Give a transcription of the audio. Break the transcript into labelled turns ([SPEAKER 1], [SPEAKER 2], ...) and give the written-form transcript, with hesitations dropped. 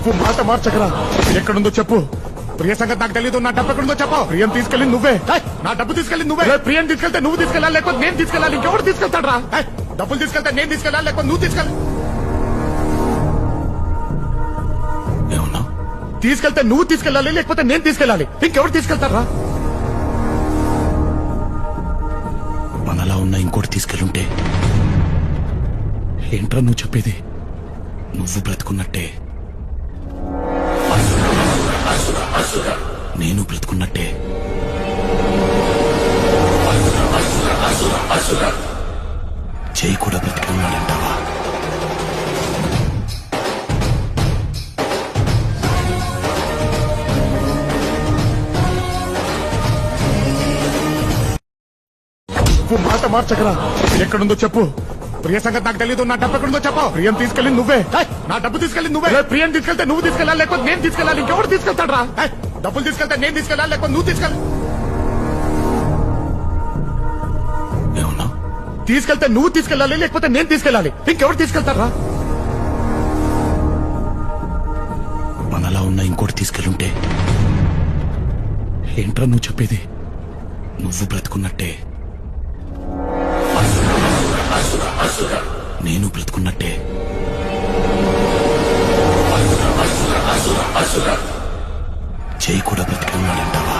[SPEAKER 1] నువ్వు మాట మార్చకరా. ఎక్కడుందో చెప్పు. ప్రియ సంగతి నాకు తెలీదు. నా డబ్బు ఎక్కడుందో చెప్పు. ప్రియం తీసుకెళ్ళి నువ్వే. నా డబ్బు తీసుకెళ్ళి నువ్వే. ప్రియం తీసుకెళ్తే నువ్వు తీసుకెళ్ళాలి, లేకపోతే నేను తీసుకెళ్ళాలి. ఇంకెవరు తీసుకెళ్తాడ్రా? డబ్బులు తీసుకెళ్తే నేను తీసుకెళ్ళాలి, లేకపోతే నువ్వు తీసుకెళ్ళాలి. ఏమన్నా? తీసుకెళ్తే నువ్వు తీసుకెళ్ళాలి, లేకపోతే నేను తీసుకెళ్ళాలి. ఇంకెవరు తీసుకెళ్తారా? మనలా ఉన్న ఇంకోటి తీసుకెళ్ళుంటే. ఏంట్రా నువ్వు చెప్పేది? నువ్వు బ్రతుకున్నట్టే, నేను బ్రతుకున్నట్టే. చేయి కూడా బ్రతుకున్నాడంటావా? నువ్వు మాట మార్చకరా. ఎక్కడుందో చెప్పు. ప్రియ సంగతి నాకు తెలీదు. నా డబ్బు ఎక్కడుందో చెప్పు. ప్రియం తీసుకెళ్ళి నువ్వే. నా డబ్బు తీసుకెళ్ళి నువ్వే. ప్రియం తీసుకెళ్తే నువ్వు తీసుకెళ్ళాలి, లేకపోతే నేను తీసుకెళ్ళాలి. ఇంకెవరు తీసుకెళ్తాడ్రా? డబ్బులు తీసుకెళ్తే నేను తీసుకెళ్ళాలి, లేకపోతే నువ్వు తీసుకెళ్ళాలి. ఏమన్నా? తీసుకెళ్తే నువ్వు తీసుకెళ్ళాలి, లేకపోతే నేను తీసుకెళ్ళాలి. ఇంకెవరు తీసుకెళ్తారా? మనలా ఉన్న ఇంకోటి తీసుకెళ్ళుంటే. ఏంట్రా నువ్వు చెప్పేది? నువ్వు బ్రతుకున్నట్టే, నేను బ్రతుకున్నట్టే. చేయి కూడా బ్రతుకున్నాడంటావా?